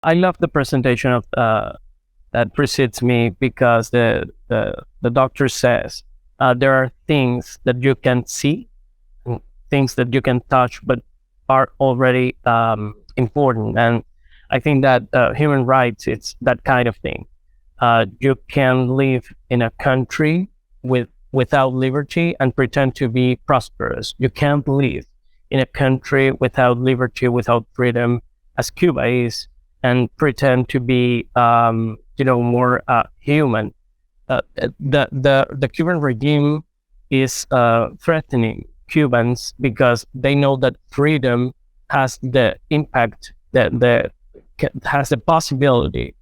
I love the presentation of that precedes me because the doctor says there are things that you can see, things that you can touch, but are already important. And I think that human rights, it's that kind of thing. You can live in a country without liberty and pretend to be prosperous. You can't live in a country without liberty, without freedom, as Cuba is, and pretend to be, more human. The Cuban regime is threatening Cubans because they know that freedom has the impact that has the possibility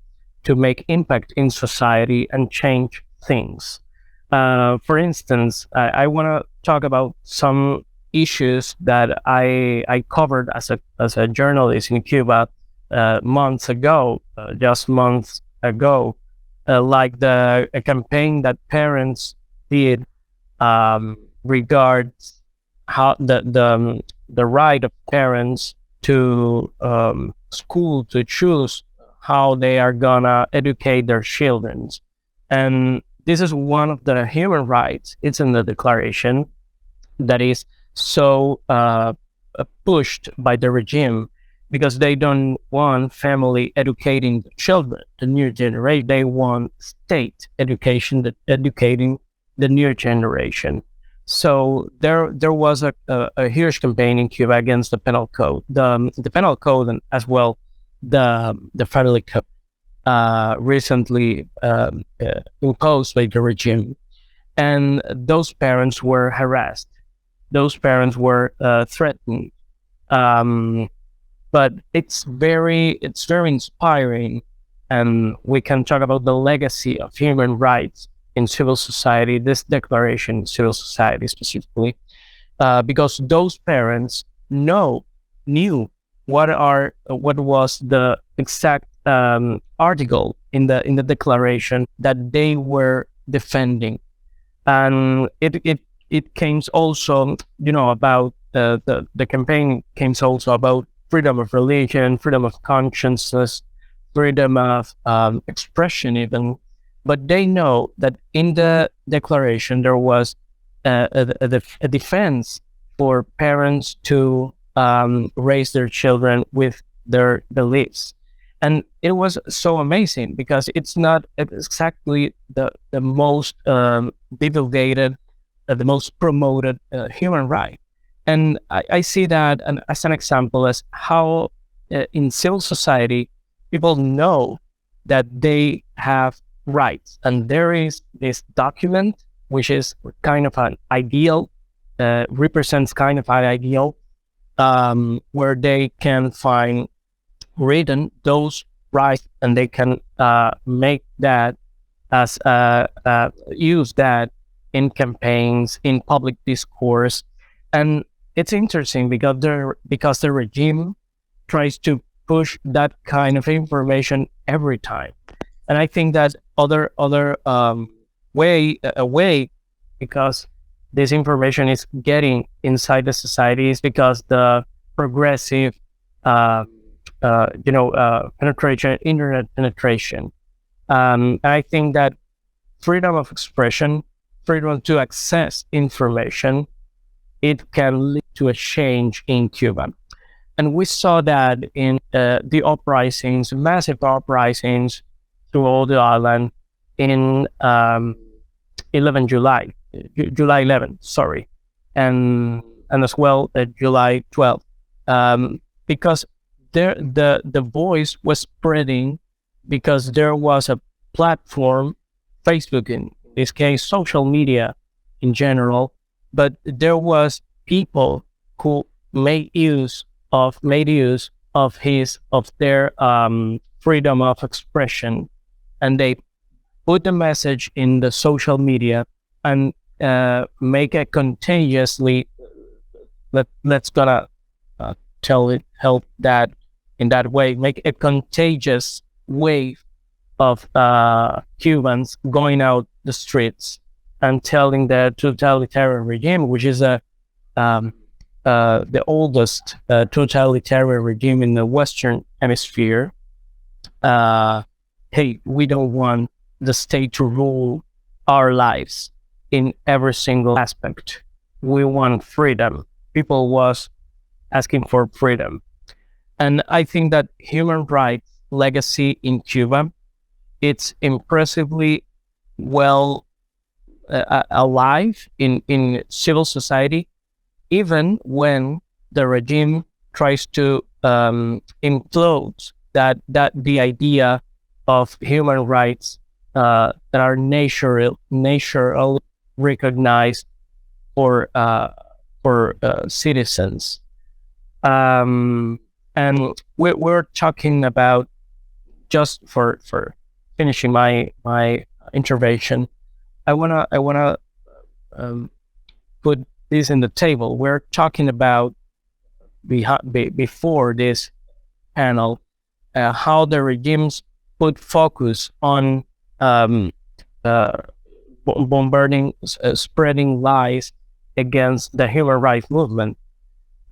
to make impact in society and change things. For instance, I want to talk about some issues that I covered as a journalist in Cuba months ago, like a campaign that parents did regards how the right of parents to school to choose how they are gonna educate their children. And this is one of the human rights. It's in the declaration that is so pushed by the regime because they don't want family educating the children, the new generation. They want state education, that educating the new generation. So there was a huge campaign in Cuba against the penal code, the penal code, and as well the family code recently imposed by the regime. And those parents were harassed. Those parents were threatened. But it's very inspiring, and we can talk about the legacy of human rights in civil society, this declaration in civil society specifically, because those parents knew what was the exact article in the declaration that they were defending, and it came also, about the campaign came also about freedom of religion, freedom of consciousness, freedom of expression even. But they know that in the declaration there was a defense for parents to raise their children with their beliefs. And it was so amazing because it's not exactly the most divulgated, the most promoted human right. And I see that as an example as how in civil society, people know that they have rights. And there is this document, which is kind of an ideal, represents kind of an ideal, where they can find written those rights, and they can make that as use that in campaigns, in public discourse. And it's interesting because the regime tries to push that kind of information every time. And I think that other way because this information is getting inside the society is because the progressive penetration, internet penetration. And I think that freedom of expression, freedom to access information, it can lead to a change in Cuba. And we saw that in the uprisings, massive uprisings throughout the island in July 11, sorry, and as well July 12, because the voice was spreading because there was a platform, Facebook in this case, social media in general, but there was people who made use of their freedom of expression, and they put the message in the social media and make a contagiously, let's gonna help that in that way, make a contagious wave of Cubans going out the streets and telling the totalitarian regime, which is the oldest totalitarian regime in the Western Hemisphere, hey, we don't want the state to rule our lives in every single aspect. We want freedom. People was asking for freedom. And I think that human rights legacy in Cuba, it's impressively well alive in civil society, even when the regime tries to implode that the idea of human rights that are natural recognized for citizens. And we're talking about, just for finishing my intervention, I wanna put this in the table. We're talking about before this panel how the regimes put focus on bombarding, spreading lies against the human rights movement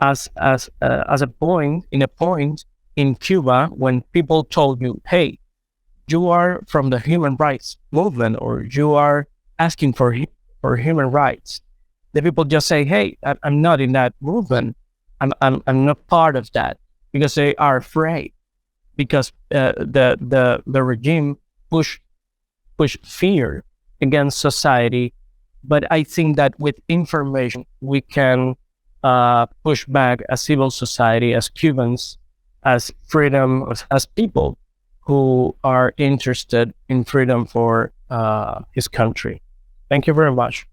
as a point in Cuba when people told you, hey, you are from the human rights movement, or you are asking for human rights. The people just say, hey, I'm not in that movement. I'm not part of that, because they are afraid, because the regime push fear against society. But I think that with information we can push back as civil society, as Cubans, as freedom, as people who are interested in freedom for his country. Thank you very much.